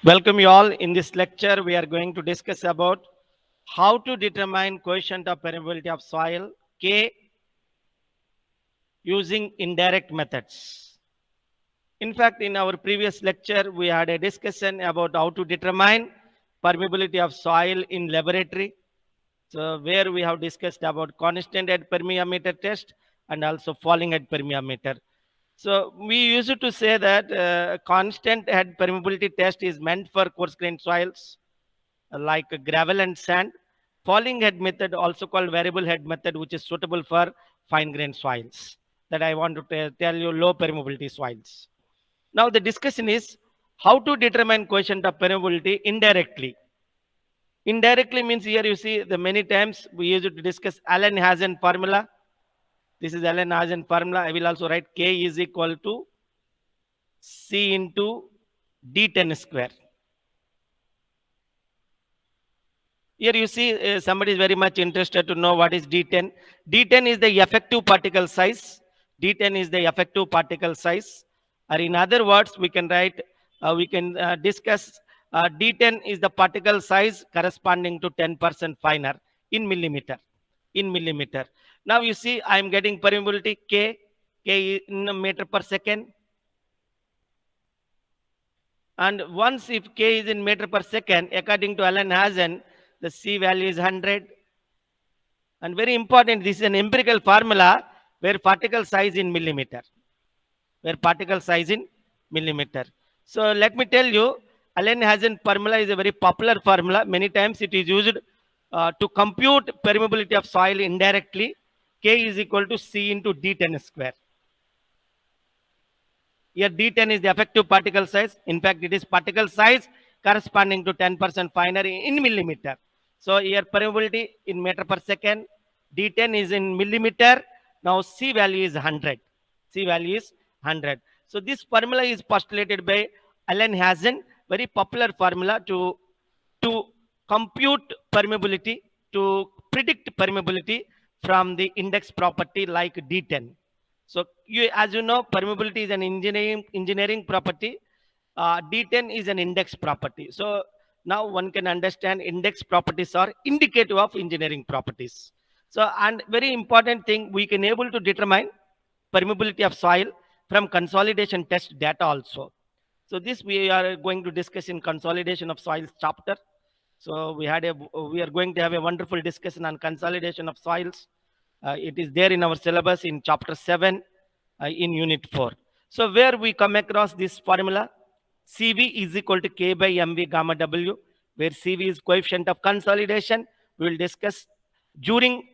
Welcome you all. In this lecture, we are going to discuss about how to determine coefficient of permeability of soil K using indirect methods. In fact, in our previous lecture, we had a discussion about how to determine permeability of soil in laboratory. So where we have discussed about constant head permeameter test and also falling head permeameter. So we used to say that constant head permeability test is meant for coarse grained soils like gravel and sand. Falling head method, also called variable head method, which is suitable for fine grained soils. That I want to tell you, low permeability soils. Now the discussion is how to determine coefficient of permeability indirectly. Indirectly means here you see the many times we used to discuss Allen-Hazen formula. This is Allen-Hazen formula. I will also write K is equal to C into D10 square. Here you see somebody is very much interested to know what is D10. D10 is the effective particle size. D10 is the effective particle size. Or in other words, we can write, we can discuss D10 is the particle size corresponding to 10% finer in millimeter. In millimeter. Now you see I am getting permeability K in a meter per second. And once if K is in meter per second, according to Allen-Hazen, the C value is 100. And very important, this is an empirical formula where particle size in millimeter. Where particle size in millimeter. So let me tell you, Allen-Hazen formula is a very popular formula. Many times it is used to compute permeability of soil indirectly. K is equal to C into D10 square. Here D10 is the effective particle size. In fact, it is particle size corresponding to 10% finer in millimeter. So here permeability in meter per second. D10 is in millimeter. Now C value is 100. C value is 100. So this formula is postulated by Allen-Hazen, very popular formula to compute permeability, to predict permeability from the index property like D10. So as you know, permeability is an engineering property. D10 is an index property. So now one can understand index properties are indicative of engineering properties. So and very important thing, we can able to determine permeability of soil from consolidation test data also. So this we are going to discuss in consolidation of soils chapter. So we are going to have a wonderful discussion on consolidation of soils. It is there in our syllabus in chapter 7 in unit 4. So where we come across this formula, CV is equal to K by MV gamma W, where CV is coefficient of consolidation. We will discuss during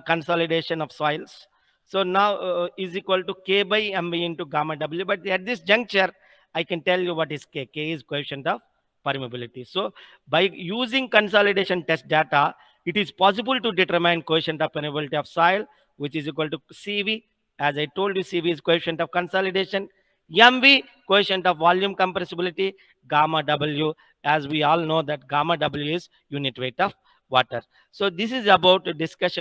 consolidation of soils. So now is equal to K by MV into gamma W. But at this juncture, I can tell you what is K. K is coefficient of permeability. So by using consolidation test data, it is possible to determine coefficient of permeability of soil, which is equal to CV. As I told you, CV is coefficient of consolidation. MV, coefficient of volume compressibility. Gamma W, as we all know that gamma W is unit weight of water. So this is about a discussion